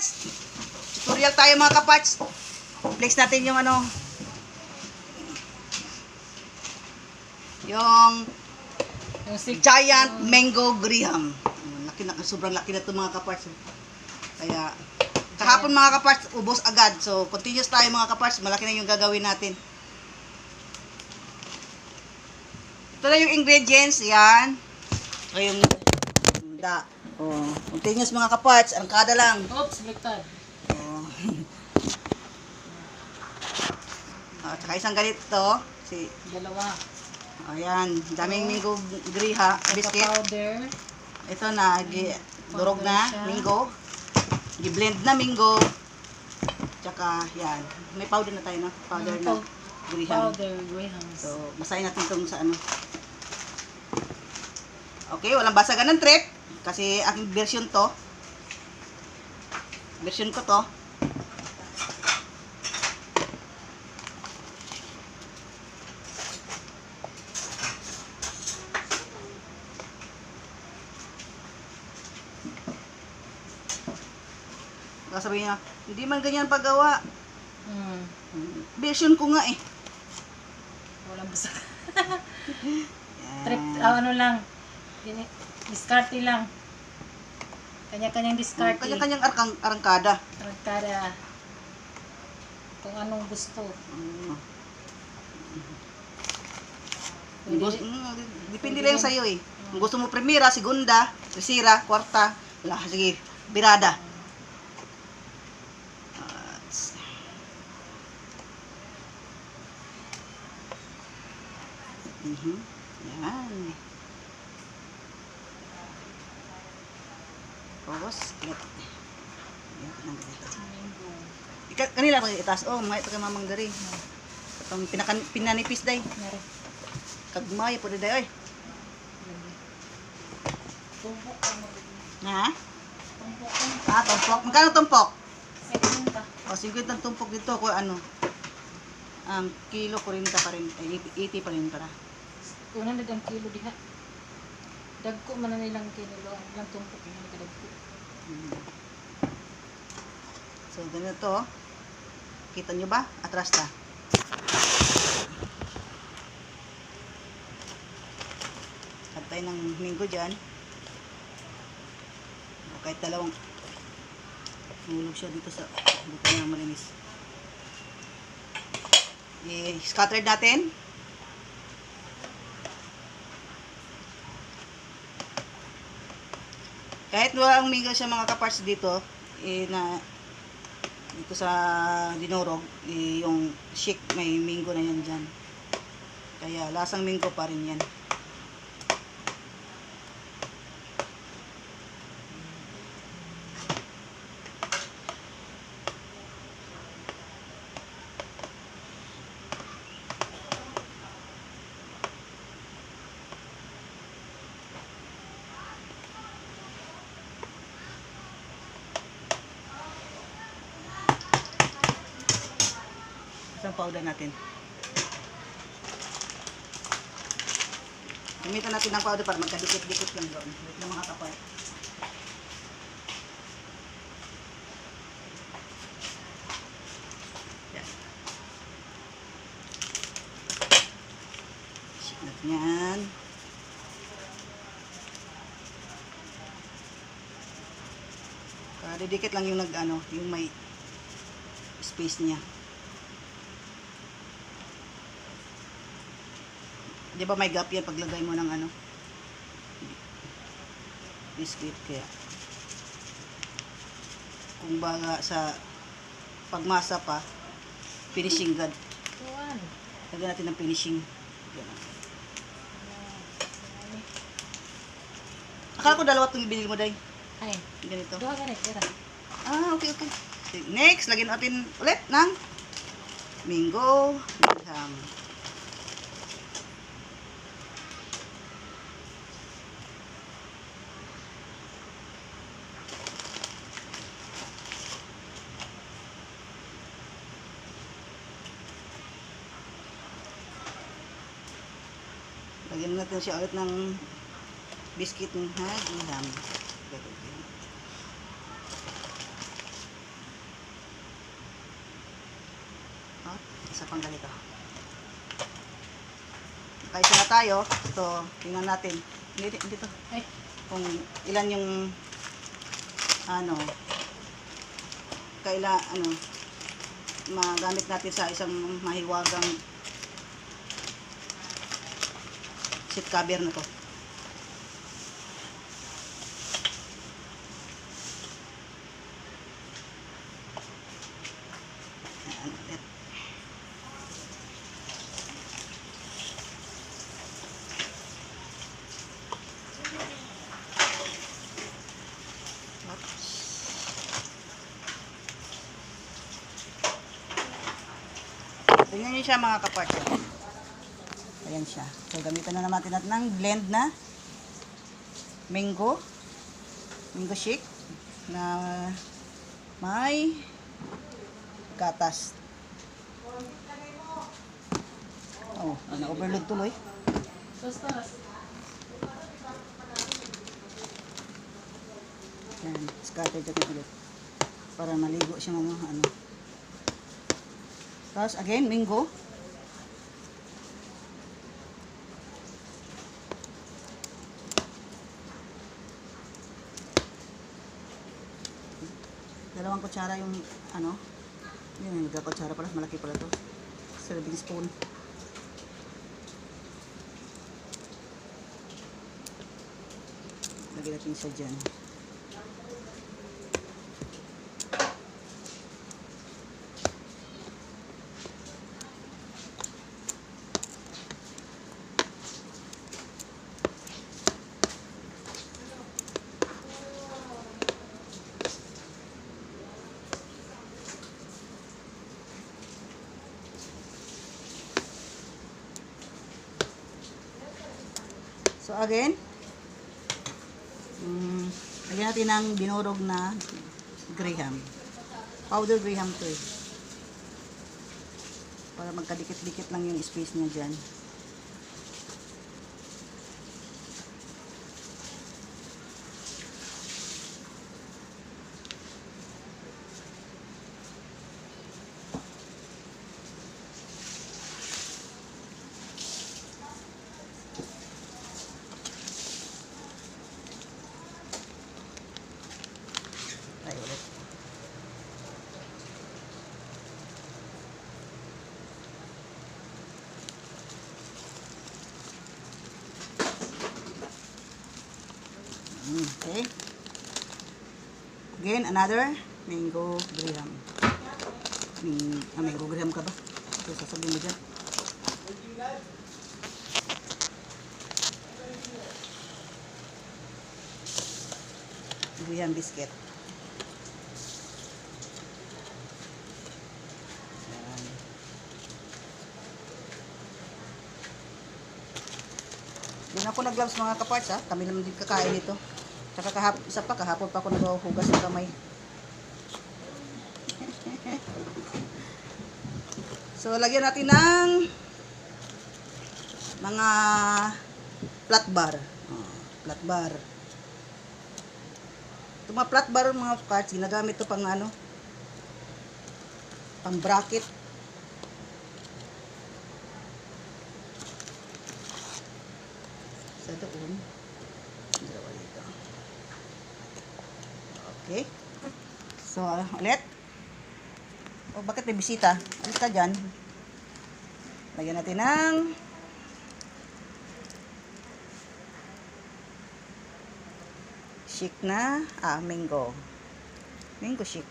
kaparts! Tutorial tayo mga kaparts. Flex natin yung ano. Yung giant mango graham. Laki na, sobrang laki na ito mga kaparts. Kaya, kahapon mga kaparts, ubos agad. So, continuous tayo mga kaparts. Malaki na yung gagawin natin. Ito na yung ingredients. Yan. Ito yung continuous mga kaparts. Arangkada lang. Oops, baliktad. Tsaka isang ganito. Dalawa. Ayan. Daming mango griha. Biscuit. Powder. Ito na. Durog na. Mango. Gi-blend na mango. Tsaka yan. May powder na tayo, no? Powder na. Graham. Powder graham. So, basahin natin itong sa ano. Okay, walang basagan ng trip. Kasi aking version to. Version ko to. Sabihin niya, hindi man ganyan paggawa. Version ko nga eh. Walang basagan. Trip, ano lang. Diskarte lang. Kanya-kanyang diskarte. Kanya-kanyang arangkada. Arangkada. Kung anong gusto. Depende lang sa'yo eh. Kung gusto mo primera, segunda, tercera, kwarta, wala, sige, birada. Yan. Tapos, kanila pag itaas. Oh, may ito kay mamang gari. Itong pinanipis day. Kagmay po day, oy. Tumpok. Ha? Tumpok. Magkano tumpok? 50. O, 50 ang tumpok dito. Kung ano, ang kilo 40 pa rin. 80 pa rin para. Unang dagang kilo diha. Dagko man na nilang kilo. Ilang tumpok na nagkadagko. So, ganito. Kita nyo ba? Atras na. Katay ng minggo dyan. O, kahit dalawang hulog siya dito sa buto na malinis. I-scatter natin. Kahit walang minggo siya mga kaparts dito, dito sa dinurog, yung shake may minggo na yan dyan. Kaya lasang minggo pa rin yan. Isang powder natin. Gamitan natin ng powder para magkadikit-dikit lang doon. Wait na mga kapal. Yan. Shake natin yan. Didikit lang yung yung may space niya. Di ba may gap yan paglagay mo ng biscuit, kaya kung baga sa pagmasa pa, finishing god. Lagyan natin ng finishing. Akala ko dalawa itong ibinil mo, day. Ay, ganito. duha ganit, tira. Okay. Next, lagyan natin ulit ng mango graham. Lagyan natin siya ulit ng biscuit ng graham. At isa pang ganito. Nakaisa na tayo. Ito, tingnan natin. Hindi to. Ay, Kung ilan yung magamit natin sa isang mahiwagang seat cover na to. Ayan, ulit. Tingnan nyo siya mga kapart. Ayan siya. So, gamitan na naman natin ng blend na mango shake na may gatas. Oh, na-overload tuloy. basta. Ayan, scatter natin ulit. Para maligo siya mga Tapos, again, mango. Dalawang kutsara yung yun, nagkakutsara pala, malaki pala to. Serving spoon. Lagyan natin siya dyan. So again, lagyan natin ng dinurog na graham. Powder graham to eh. Para magkadikit-dikit lang yung space niya dyan. Tayo ulit. Okay. Again, another mango graham. Mango graham ka ba? Ito, sasabihin mo dyan. Graham biscuit. Ayan. Din ako nag-gloves mga kaparts ha. Kami naman din kakain nito. Tsaka kahapon pa ako naghuhugas ng kamay. So, lagyan natin ng mga flat bar. Flat bar. Ito mga flat bar mga cards, ginagamit ito pang pang bracket. Sa doon. Dalawa dito. Okay. So, ulit. O, bakit may bisita? Ulit ka dyan. Lagyan natin ng shake na, mango shake.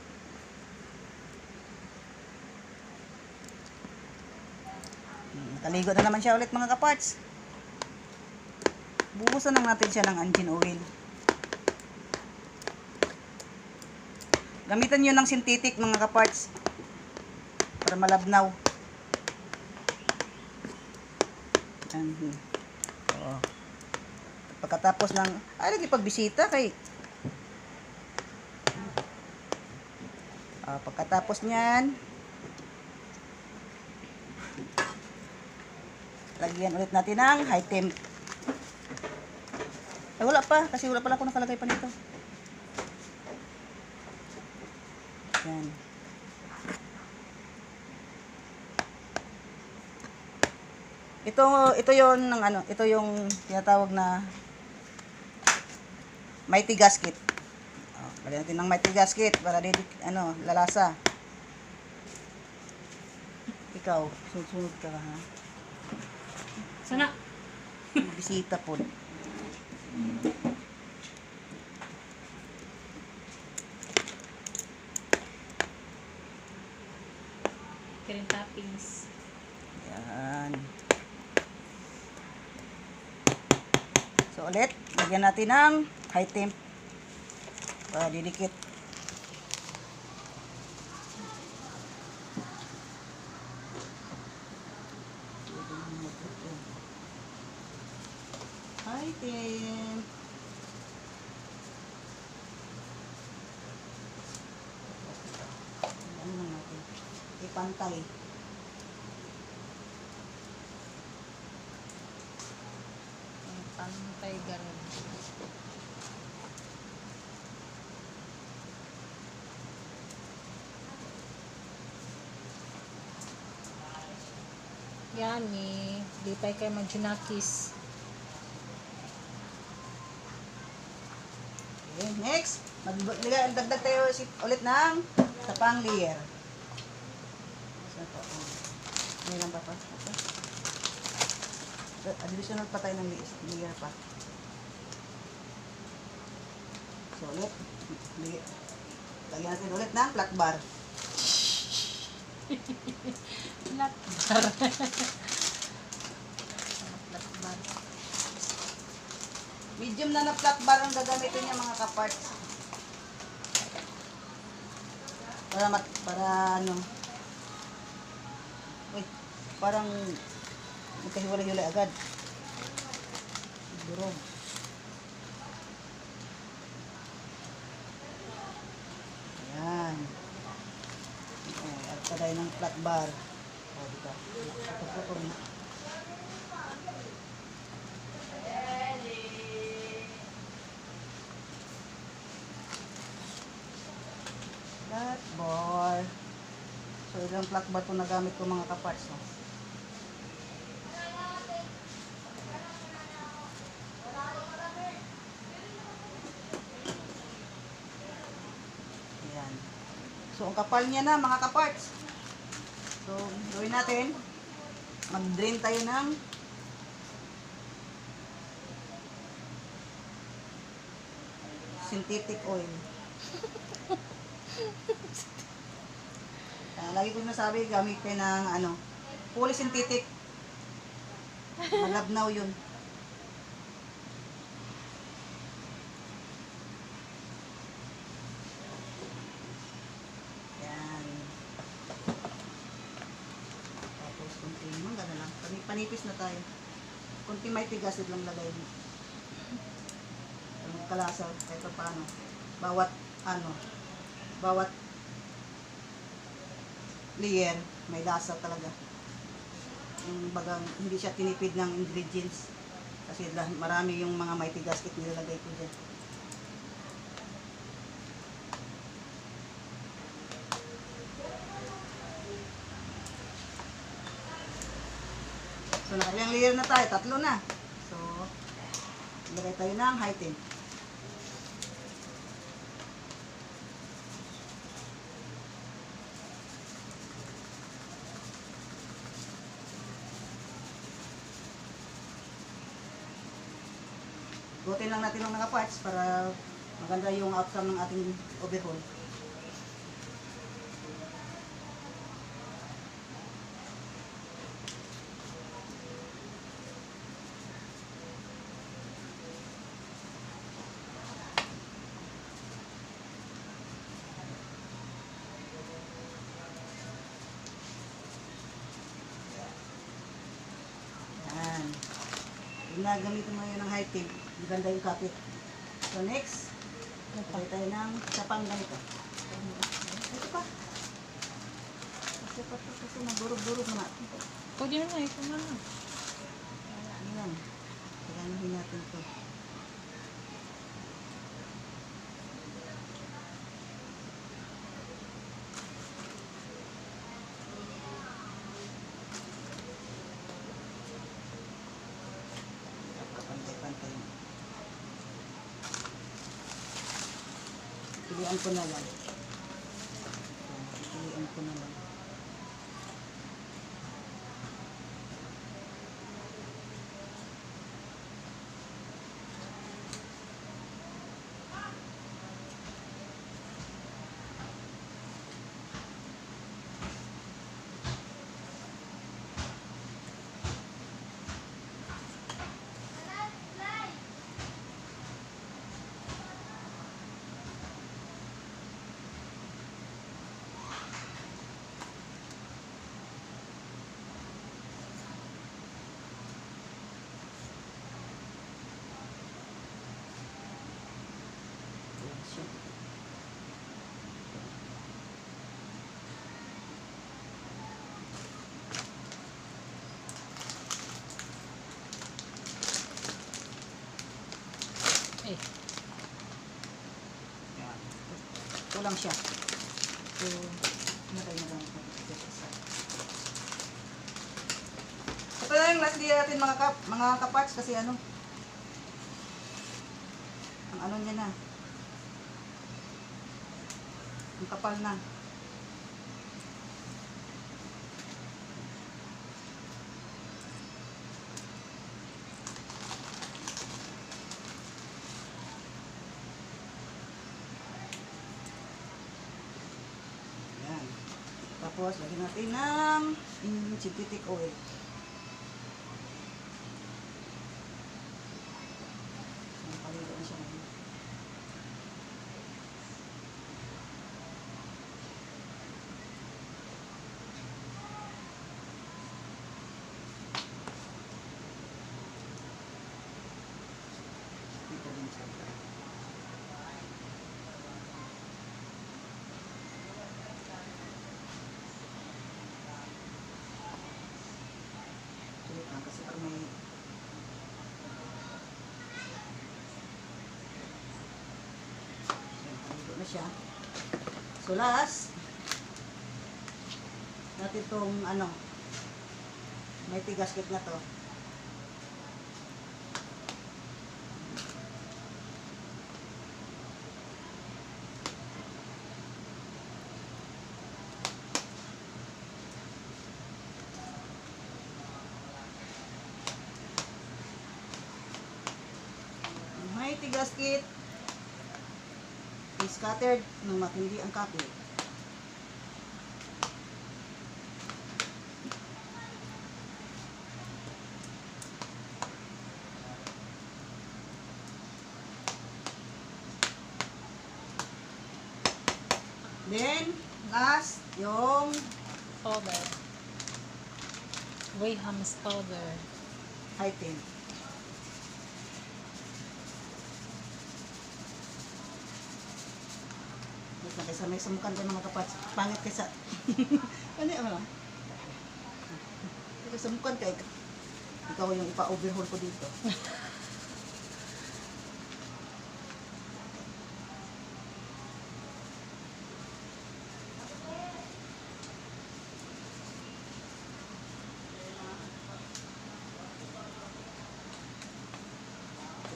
Kaligo na naman siya ulit mga kaparts. Bubusan lang natin siya ng engine oil. Gamitan nyo ng synthetic mga kaparts para malabnaw. Oo. Pagkatapos ng lagi pagbisita kay pagkatapos niyan lagyan ulit natin ng high temp. Wala pa kasi wala pala ako nakalagay pa nito. Yan. Ito yon ng ano, ito yung tinatawag na mighty gasket. Oh, lagyan natin ng mighty gasket para lalasa. Ikaw, sunod ka ha. Sana. Bisita po. Kirin toppings. Yan. So ulit, lagyan natin ng high temp para didikit. High temp. Ano lang natin? Ipantay. Pantay garon. Yummy. Di pa kayo mag-junakis. Okay, next, dagdag tayo ulit ng tapang layer. So, ito. May lang pa pa. Additional pa tayo ng layer pa. So, ulit. Lagyan natin ulit ng flat bar. Flat bar. Flat bar. Medium na flat bar ang gagamitin niya mga kaparts. Para ano. Uy, parang magkahiwalay-hiwalay agad. Durog. Ayan. Okay, at tayo ng flat bar. O, dito. Ito na. Flat bar. So, ilang flat bar po nagamit ko mga kaparts. No? Ayan. So, ang kapal niya na mga kaparts. So, gawin natin. Mag-drain tayo ng synthetic oil. Lagi ko nasabi, gamit kayo ng fully synthetic. Malabnaw yun. Yan. Tapos, kunti mo, gano'n lang. Panipis na tayo. Kunti may tigas, lang lagay mo. Kalasa, kahit paano. Bawat layer, may lasa talaga. Yung bagang, hindi siya tinipid ng ingredients. Kasi marami yung mga mighty gasket nilalagay ko dyan. So, nakailang layer na tayo. 3 na. So, ilagay tayo ng high temp. Butin lang natin ng mga parts para maganda yung outcome ng ating overhaul. Yan. Gagamitin mo yun ng high temp. Maganda yung kapit. So next, nagpalay tayo ng sapang ganito. Ito pa. Kasi nagurog-durog na natin ito. Pwede na ito na lang. Ano lang. Kailangan natin ito. pipilian ko na lang. Pipilian ko na lang. Eh, Yan. Kulang siya. So, nalagay na lang ito. Ito na yung last day natin mga kaparts kasi ano. Ang ano niya na. Ang kapal na. Yan. Tapos, lagyan natin ng synthetic oil. Palito na siya ngayon. Dito din siya. Sulit lang kasi pag may palito na siya. So last, natin itong ano, may gasket na to. May gasket is scattered ng matindi ang kapoy. Then, last, yung powder. Graham's powder. item. Wait lang, kaysa may sumukan ka mga kapats. Pangit kaysa. Ano yung ano? Kaysa sumukan ka, ikaw yung ipa-overhaul ko dito.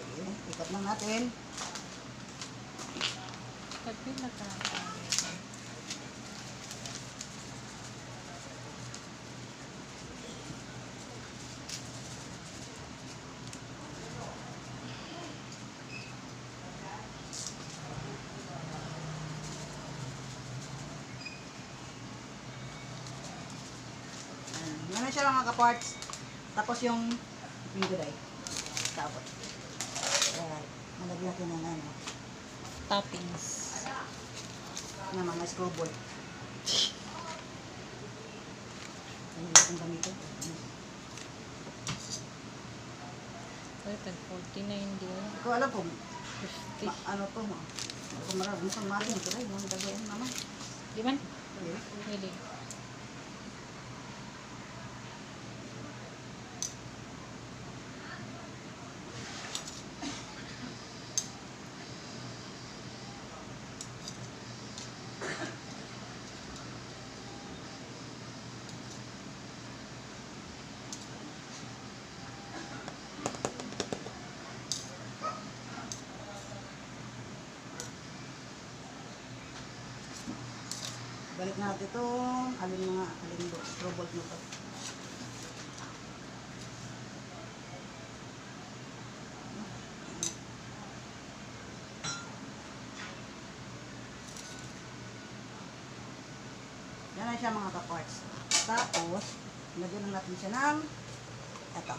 Okay, ikat lang natin. Pagpila ka. Ganun siya lang mga kaparts. Tapos yung gulay. Tapos. Alright. Malagyan natin ng ano. Toppings. Na mga scoreboard. Ano yung gamito? Ay, tag 49 din. Hindi ko alam kung 50. ano to mo. Kung marami kung matin ito rin. Yung dagayan naman. Di man? Okay. Really. Balik natin ito. Alin robot mo to. Yan na siya mga kaparts. Tapos, lagyan lang natin siya ng eto.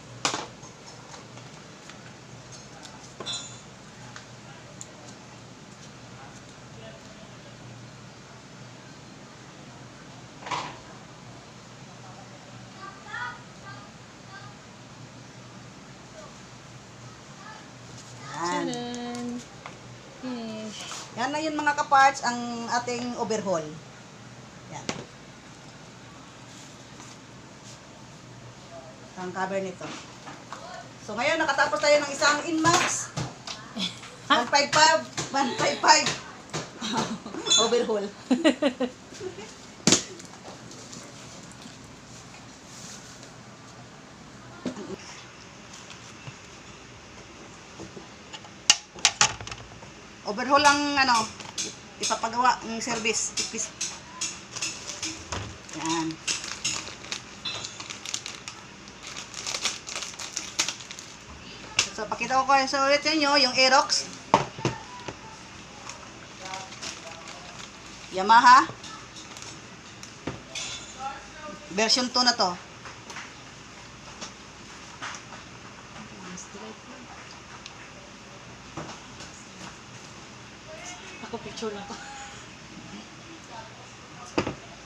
Yan. Tadaan! Finish. Yan na yun mga kaparts, ang ating overhaul. Yan. Ang cover nito. So ngayon, nakatapos tayo ng isang Inmax. 155 overhaul. Overhaul ang ipapagawa ng service. Yan. So, pakita ko kayo sa ulit sa inyo, yung Aerox. Yamaha. Version 2 na to. Ako picture lang ko.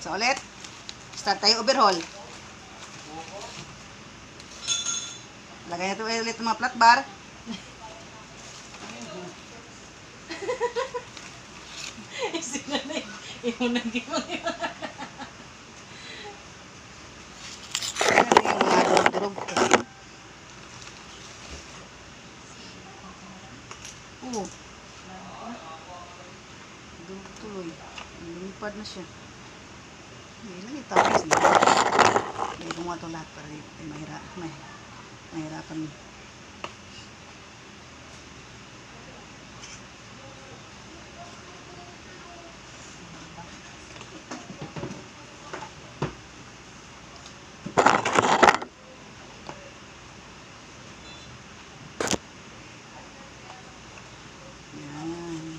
So, ulit. Start tayo overhaul. Lagay natin ulit ng mga flat bar. Sinanay. Imunang gimang yun. Ayan yung mga durog. Oo. Durog tuloy. Lumipad na siya. Hindi lang itapos na. Hindi gumawa ito lahat para mahirapan. Yan.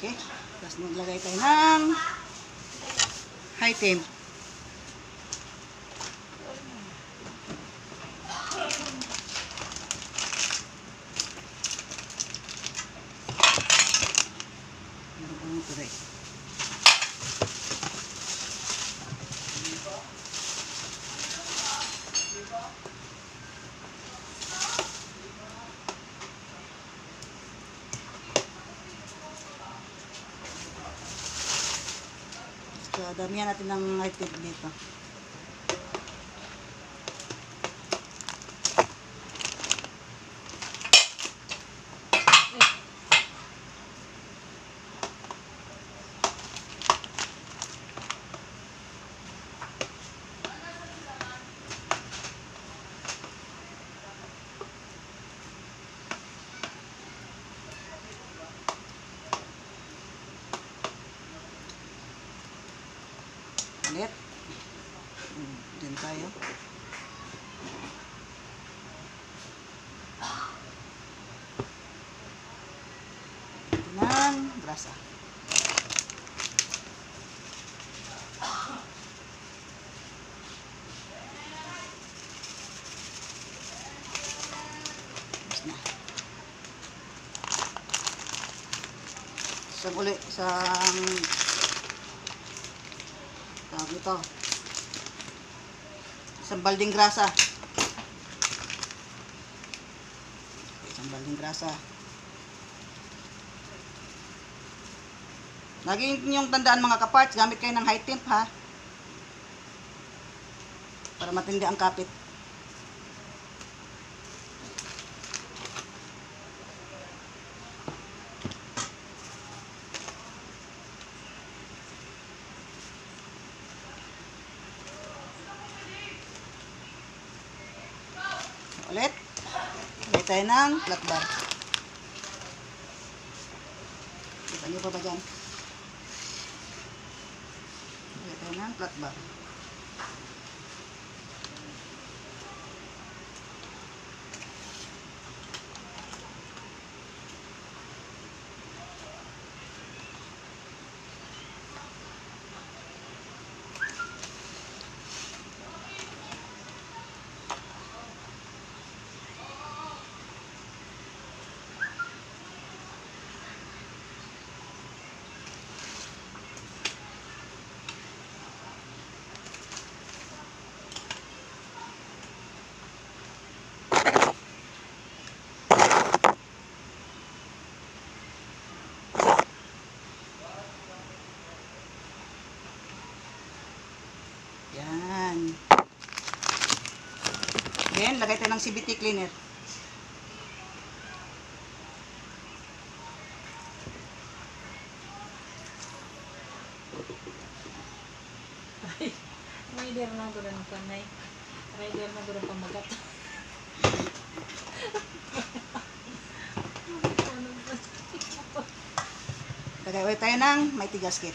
Okay. Tapos maglagay tayo ng high temp. So, damihan natin ng high temp dito. Ulit. Diyan tayo. Ito ng grasa. Tapos na. Isang uli, tawag ito. Isang balding grasa. Isang balding grasa. Lagi ninyong tandaan mga kaparts, gamit kayo ng high temp ha. Para matindi ang kapit. tayo ng flat bar. Kita niyo pa ba dyan? Lagay tayo ng flat bar. Yan. Then, lagay tayo ng CVT cleaner. Rider na ko ng panay. Rider na ko ng pamagat. Lagay ulit tayo ng mighty gasket.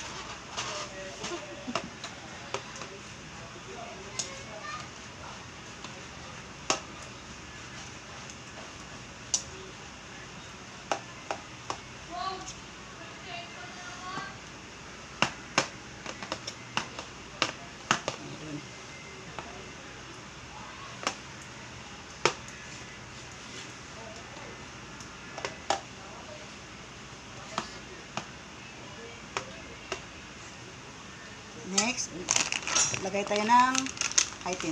Next, lagay tayo ng high pin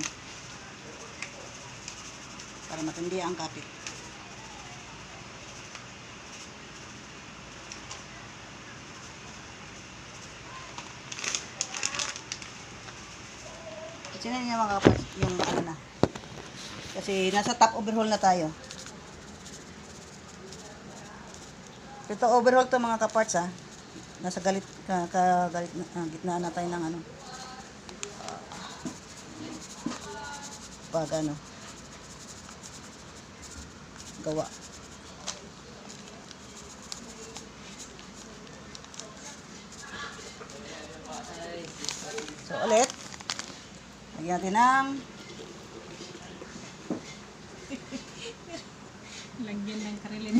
para matindi ang kapit. Tignan niyo mga kapatid yung ano na. Kasi nasa top overhaul na tayo. Ito overhaul to mga kaparts ha. Nasa galit gitna na tayo ng ano. Pag ano. Gawa. So ulit. Lagyan natin ng Lagyan ng karilin.